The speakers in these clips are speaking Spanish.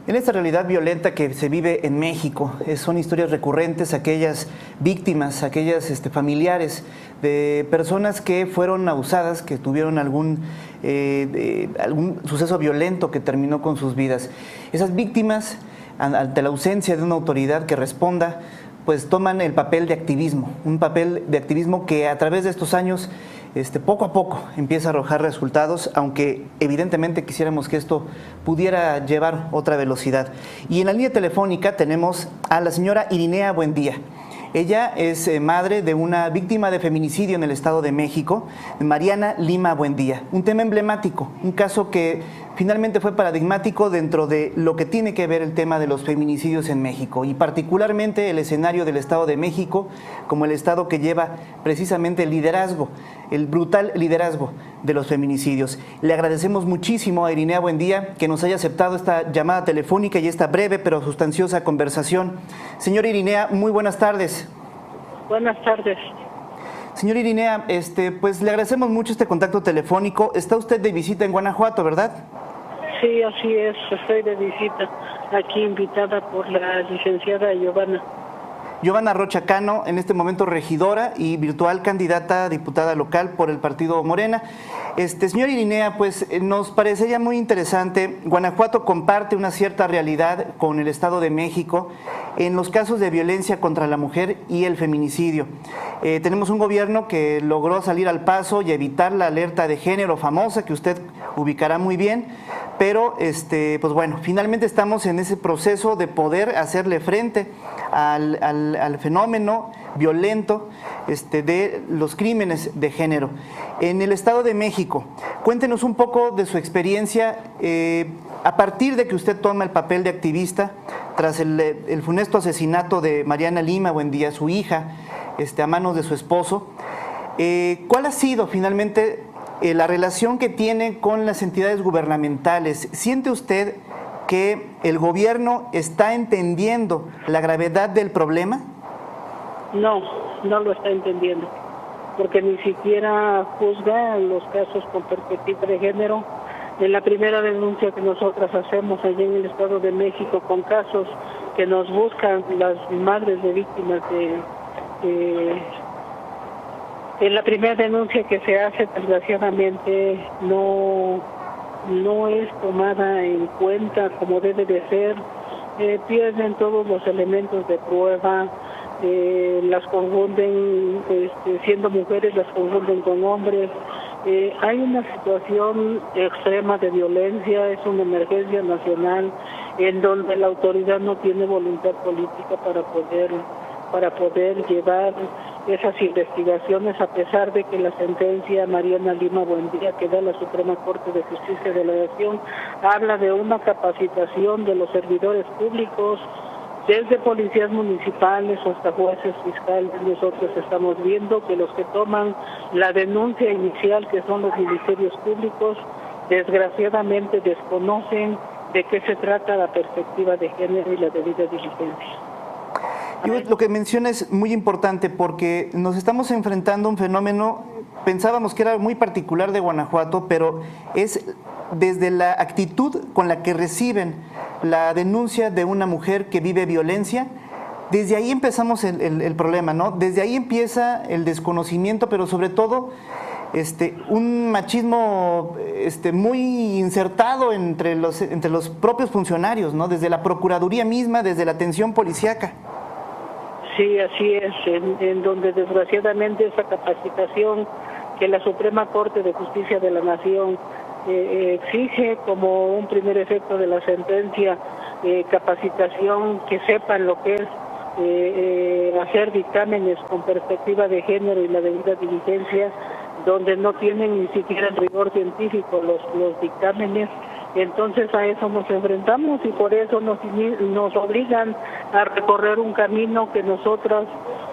En esta realidad violenta que se vive en México, son historias recurrentes, aquellas víctimas, aquellas familiares de personas que fueron abusadas, que tuvieron algún suceso violento que terminó con sus vidas. Esas víctimas, ante la ausencia de una autoridad que responda, pues toman el papel de activismo, un papel de activismo que a través de estos años poco a poco empieza a arrojar resultados, aunque evidentemente quisiéramos que esto pudiera llevar otra velocidad. Y en la línea telefónica tenemos a la señora Irinea Buendía. Ella es madre de una víctima de feminicidio en el Estado de México, Mariana Lima Buendía. Un tema emblemático, un caso que finalmente fue paradigmático dentro de lo que tiene que ver el tema de los feminicidios en México y particularmente el escenario del Estado de México como el Estado que lleva precisamente el liderazgo, el brutal liderazgo de los feminicidios. Le agradecemos muchísimo a Irinea Buendía que nos haya aceptado esta llamada telefónica y esta breve pero sustanciosa conversación. Señora Irinea, muy buenas tardes. Buenas tardes. Señora Irinea, pues le agradecemos mucho este contacto telefónico. Está usted de visita en Guanajuato, ¿verdad? Sí, así es, estoy de visita aquí invitada por la licenciada Giovanna Rocha Cano, en este momento regidora y virtual candidata a diputada local por el partido Morena. Señora Irinea, pues nos parecería muy interesante. Guanajuato comparte una cierta realidad con el Estado de México en los casos de violencia contra la mujer y el feminicidio. Tenemos un gobierno que logró salir al paso y evitar la alerta de género famosa que usted ubicará muy bien, pero pues bueno, finalmente estamos en ese proceso de poder hacerle frente al fenómeno violento de los crímenes de género. En el Estado de México, cuéntenos un poco de su experiencia a partir de que usted toma el papel de activista tras el funesto asesinato de Mariana Lima Buendía, su hija, a manos de su esposo. ¿Cuál ha sido finalmente la relación que tiene con las entidades gubernamentales? ¿Siente usted que el gobierno está entendiendo la gravedad del problema? No, no lo está entendiendo, porque ni siquiera juzga los casos con perspectiva de género. En la primera denuncia que nosotras hacemos allí en el Estado de México con casos que nos buscan las madres de víctimas en la primera denuncia que se hace, desgraciadamente no es tomada en cuenta como debe de ser. Pierden todos los elementos de prueba, las confunden, siendo mujeres las confunden con hombres. Hay una situación extrema de violencia, es una emergencia nacional en donde la autoridad no tiene voluntad política para poder llevar esas investigaciones, a pesar de que la sentencia Mariana Lima Buendía que da la Suprema Corte de Justicia de la Nación habla de una capacitación de los servidores públicos, desde policías municipales hasta jueces fiscales. Nosotros estamos viendo que los que toman la denuncia inicial, que son los ministerios públicos, desgraciadamente desconocen de qué se trata la perspectiva de género y la debida diligencia. Lo que menciona es muy importante porque nos estamos enfrentando a un fenómeno, pensábamos que era muy particular de Guanajuato, pero es desde la actitud con la que reciben la denuncia de una mujer que vive violencia. Desde ahí empezamos el problema, ¿no? Desde ahí empieza el desconocimiento, pero sobre todo un machismo muy insertado entre los propios funcionarios, ¿no? Desde la Procuraduría misma, desde la atención policíaca. Sí, así es, en donde desgraciadamente esa capacitación que la Suprema Corte de Justicia de la Nación exige como un primer efecto de la sentencia, capacitación que sepan lo que es hacer dictámenes con perspectiva de género y la debida diligencia, donde no tienen ni siquiera el rigor científico los dictámenes. Entonces a eso nos enfrentamos y por eso nos obligan a recorrer un camino que nosotras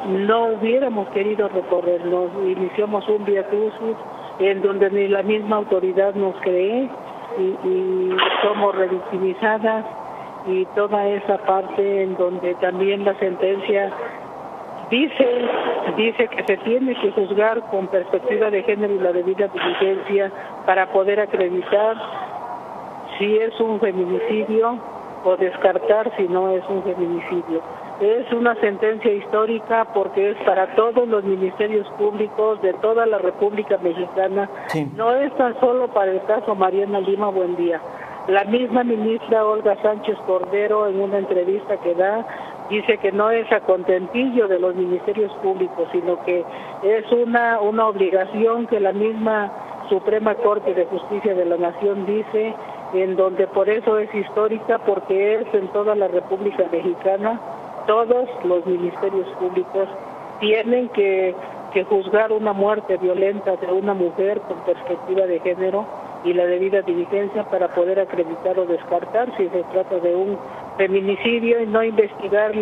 no hubiéramos querido recorrer. Nos iniciamos un vía crucis en donde ni la misma autoridad nos cree y somos revictimizadas, y toda esa parte en donde también la sentencia dice que se tiene que juzgar con perspectiva de género y la debida diligencia para poder acreditar si es un feminicidio o descartar si no es un feminicidio. Es una sentencia histórica porque es para todos los ministerios públicos de toda la República Mexicana. Sí. No es tan solo para el caso Mariana Lima Buendía. La misma ministra Olga Sánchez Cordero, en una entrevista que da, dice que no es a contentillo de los ministerios públicos, sino que es una obligación que la misma Suprema Corte de Justicia de la Nación dice, en donde por eso es histórica, porque es en toda la República Mexicana. Todos los ministerios públicos tienen que juzgar una muerte violenta de una mujer con perspectiva de género y la debida diligencia para poder acreditar o descartar si se trata de un feminicidio y no investigar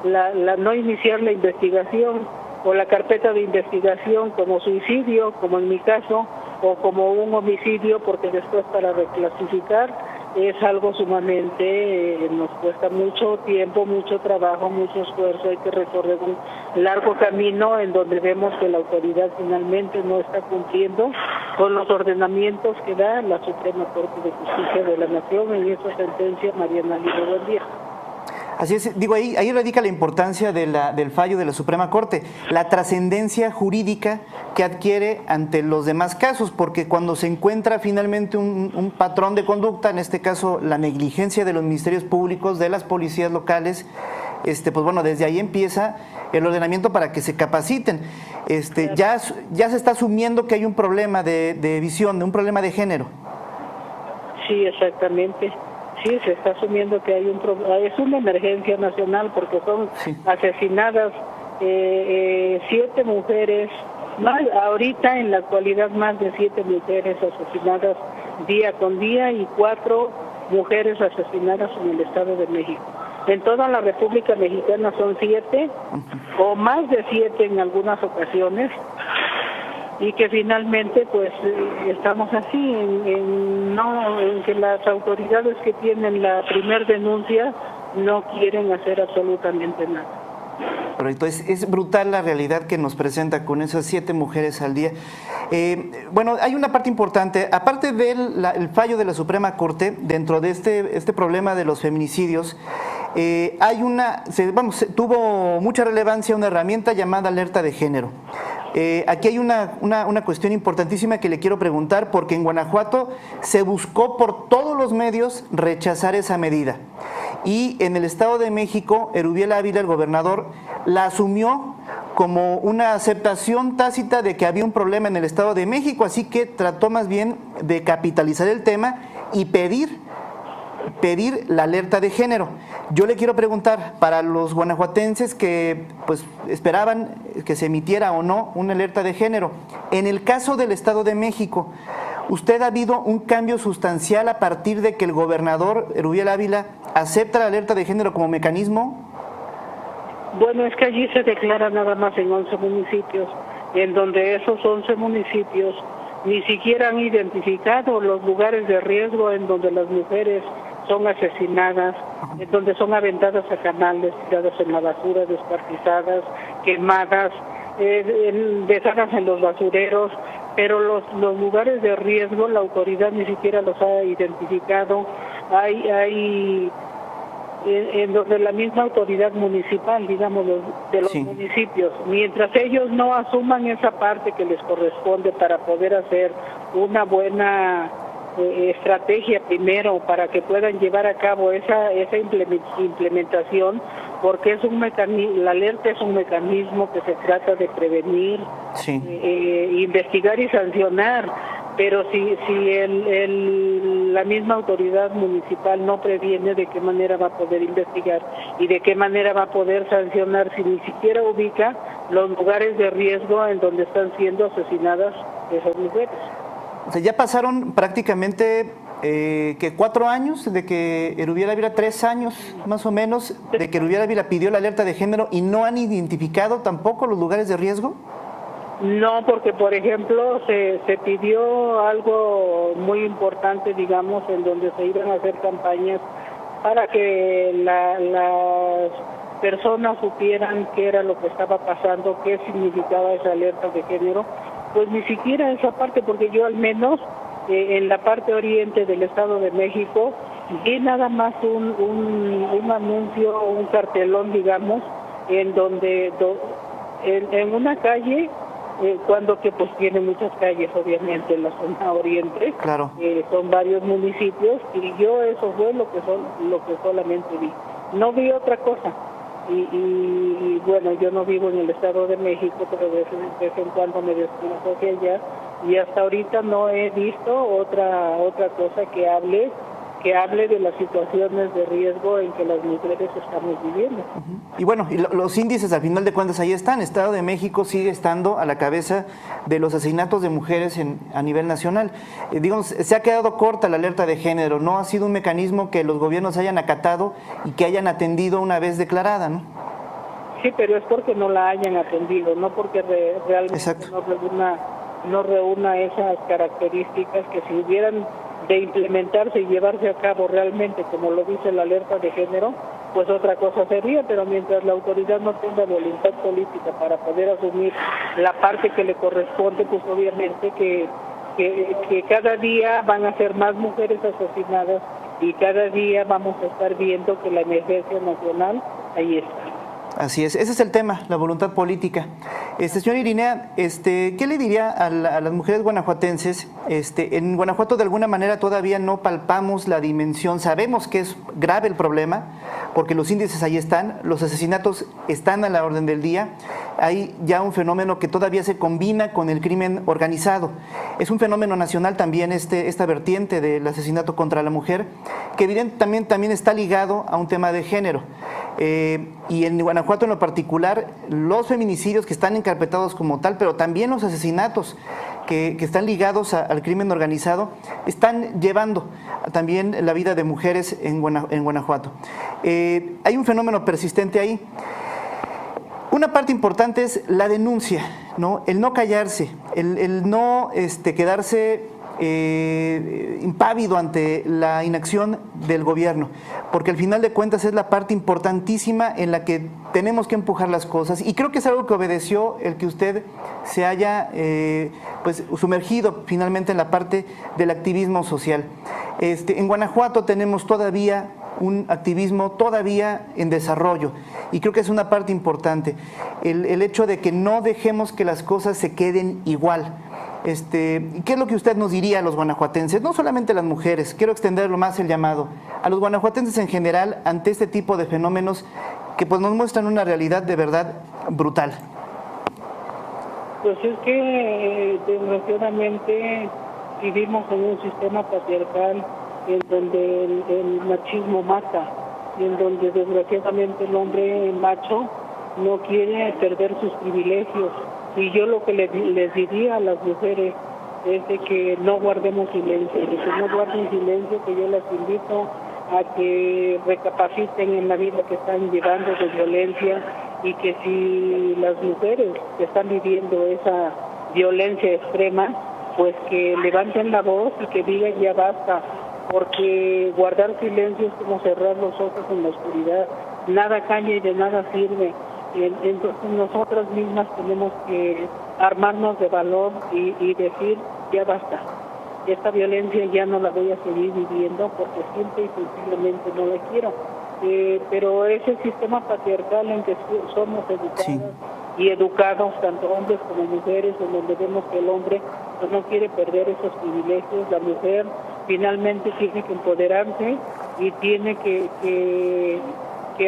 no iniciar la investigación o la carpeta de investigación como suicidio, como en mi caso, o como un homicidio, porque después para reclasificar es algo sumamente, nos cuesta mucho tiempo, mucho trabajo, mucho esfuerzo, hay que recorrer un largo camino en donde vemos que la autoridad finalmente no está cumpliendo con los ordenamientos que da la Suprema Corte de Justicia de la Nación en esa sentencia Mariana Lima Buendía. Así es, digo, ahí radica la importancia del fallo de la Suprema Corte, la trascendencia jurídica que adquiere ante los demás casos, porque cuando se encuentra finalmente un patrón de conducta, en este caso la negligencia de los ministerios públicos, de las policías locales, pues bueno, desde ahí empieza el ordenamiento para que se capaciten. Ya se está asumiendo que hay un problema de visión, un problema de género. Sí, exactamente. Sí, se está asumiendo que hay es una emergencia nacional porque son asesinadas 7 mujeres, ahorita en la actualidad más de 7 mujeres asesinadas día con día y 4 mujeres asesinadas en el Estado de México. En toda la República Mexicana son 7 o más de 7 en algunas ocasiones. Y que finalmente pues estamos así en que las autoridades que tienen la primer denuncia no quieren hacer absolutamente nada. Pero entonces es brutal la realidad que nos presenta con esas 7 mujeres al día. Bueno, hay una parte importante, aparte del fallo de la Suprema Corte, dentro de este problema de los feminicidios, tuvo mucha relevancia una herramienta llamada alerta de género. Aquí hay una cuestión importantísima que le quiero preguntar, porque en Guanajuato se buscó por todos los medios rechazar esa medida. Y en el Estado de México, Erubiel Ávila, el gobernador, la asumió como una aceptación tácita de que había un problema en el Estado de México, así que trató más bien de capitalizar el tema y pedir la alerta de género. Yo le quiero preguntar, para los guanajuatenses que pues esperaban que se emitiera o no una alerta de género, en el caso del Estado de México, ¿usted ha habido un cambio sustancial a partir de que el gobernador Erubiel Ávila acepta la alerta de género como mecanismo? Bueno, es que allí se declara nada más en 11 municipios, en donde esos 11 municipios ni siquiera han identificado los lugares de riesgo en donde las mujeres son asesinadas, en donde son aventadas a canales, tiradas en la basura, descuartizadas, quemadas, dejadas en los basureros, pero los lugares de riesgo la autoridad ni siquiera los ha identificado. Hay en donde la misma autoridad municipal, digamos, de los municipios, mientras ellos no asuman esa parte que les corresponde para poder hacer una buena estrategia primero para que puedan llevar a cabo esa implementación, porque es un mecanismo, la alerta es un mecanismo que se trata de prevenir, investigar y sancionar, pero si la misma autoridad municipal no previene, ¿de qué manera va a poder investigar y de qué manera va a poder sancionar si ni siquiera ubica los lugares de riesgo en donde están siendo asesinadas esas mujeres? O sea, ya pasaron prácticamente 4 años de que Erubiel Ávila, 3 años más o menos, de que Erubiel Ávila pidió la alerta de género y no han identificado tampoco los lugares de riesgo. No, porque por ejemplo se pidió algo muy importante, digamos, en donde se iban a hacer campañas para que las personas supieran qué era lo que estaba pasando, qué significaba esa alerta de género. Pues ni siquiera esa parte, porque yo al menos en la parte oriente del Estado de México Vi nada más un anuncio, un cartelón, digamos, en donde en una calle, cuando que pues tiene muchas calles, obviamente, en la zona oriente, Claro. son varios municipios, y yo eso fue lo que solamente vi. No vi otra cosa. Y bueno, yo no vivo en el Estado de México, pero de vez en cuando me desplazo hacia allá, y hasta ahorita no he visto otra cosa que hable de las situaciones de riesgo en que las mujeres estamos viviendo. Y bueno, los índices al final de cuentas ahí están. Estado de México sigue estando a la cabeza de los asesinatos de mujeres a nivel nacional. Digamos, se ha quedado corta la alerta de género, no ha sido un mecanismo que los gobiernos hayan acatado y que hayan atendido una vez declarada, ¿no? Sí, pero es porque no la hayan atendido, no porque realmente no reúna esas características que si hubieran de implementarse y llevarse a cabo realmente, como lo dice la alerta de género, pues otra cosa sería, pero mientras la autoridad no tenga voluntad política para poder asumir la parte que le corresponde, pues obviamente que cada día van a ser más mujeres asesinadas y cada día vamos a estar viendo que la emergencia nacional ahí está. Así es, ese es el tema, la voluntad política. Señora Irinea, ¿qué le diría a las mujeres guanajuatenses? En Guanajuato de alguna manera todavía no palpamos la dimensión, sabemos que es grave el problema, porque los índices ahí están, los asesinatos están a la orden del día, hay ya un fenómeno que todavía se combina con el crimen organizado. Es un fenómeno nacional también esta vertiente del asesinato contra la mujer, que evidentemente también está ligado a un tema de género. Y en Guanajuato en lo particular, los feminicidios que están encarpetados como tal, pero también los asesinatos que están ligados al crimen organizado, están llevando también la vida de mujeres en Guanajuato. Hay un fenómeno persistente ahí. Una parte importante es la denuncia, ¿no? El no callarse, el no quedarse impávido ante la inacción del gobierno, porque al final de cuentas es la parte importantísima en la que tenemos que empujar las cosas, y creo que es algo que obedeció el que usted se haya pues sumergido finalmente en la parte del activismo social. En Guanajuato tenemos todavía un activismo todavía en desarrollo, y creo que es una parte importante el hecho de que no dejemos que las cosas se queden igual. ¿Qué es lo que usted nos diría a los guanajuatenses? No solamente a las mujeres, quiero extenderlo más el llamado, a los guanajuatenses en general ante este tipo de fenómenos que pues nos muestran una realidad de verdad brutal. Pues es que desgraciadamente vivimos en un sistema patriarcal en donde el machismo mata, y en donde desgraciadamente el hombre macho no quiere perder sus privilegios. Y yo lo que les diría a las mujeres es de que no guardemos silencio, de que no guarden silencio, que yo las invito a que recapaciten en la vida que están llevando de violencia, y que si las mujeres que están viviendo esa violencia extrema, pues que levanten la voz y que digan ya basta, porque guardar silencio es como cerrar los ojos en la oscuridad, nada caña y de nada sirve. Entonces nosotras mismas tenemos que armarnos de valor y decir ya basta, esta violencia ya no la voy a seguir viviendo porque simple y sencillamente no la quiero. Pero ese sistema patriarcal en que somos educadas, sí, y educados, tanto hombres como mujeres, en donde vemos que el hombre pues, no quiere perder esos privilegios, la mujer finalmente tiene que empoderarse y tiene que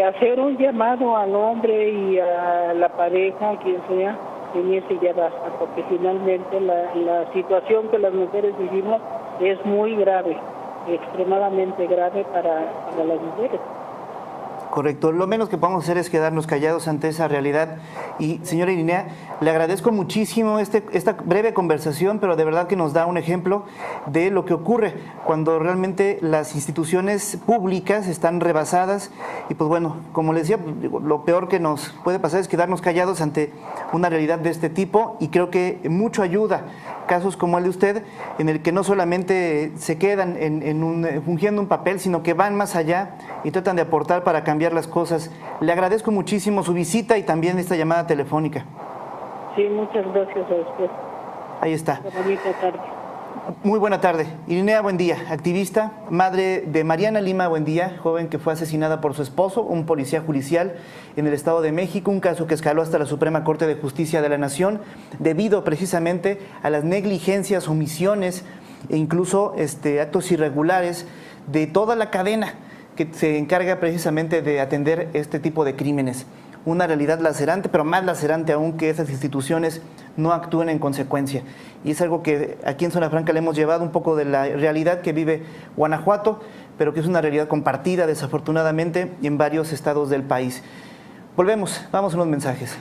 hacer un llamado al hombre y a la pareja, a quien sea, en ese ya basta, porque finalmente la situación que las mujeres vivimos es muy grave, extremadamente grave para las mujeres. Correcto, lo menos que podemos hacer es quedarnos callados ante esa realidad. Y señora Irinea, le agradezco muchísimo esta breve conversación, pero de verdad que nos da un ejemplo de lo que ocurre cuando realmente las instituciones públicas están rebasadas. Y pues bueno, como les decía, lo peor que nos puede pasar es quedarnos callados ante una realidad de este tipo, y creo que mucho ayuda casos como el de usted, en el que no solamente se quedan fungiendo un papel, sino que van más allá y tratan de aportar para cambiar las cosas. Le agradezco muchísimo su visita y también esta llamada telefónica. Sí, muchas gracias a usted. Ahí está. Bonita tarde. Muy buena tarde. Irinea, buen día. Activista, madre de Mariana Lima, buen día, joven que fue asesinada por su esposo, un policía judicial en el Estado de México, un caso que escaló hasta la Suprema Corte de Justicia de la Nación debido precisamente a las negligencias, omisiones e incluso actos irregulares de toda la cadena que se encarga precisamente de atender este tipo de crímenes. Una realidad lacerante, pero más lacerante aún que esas instituciones no actúen en consecuencia. Y es algo que aquí en Zona Franca le hemos llevado un poco de la realidad que vive Guanajuato, pero que es una realidad compartida desafortunadamente en varios estados del país. Volvemos, vamos a unos mensajes.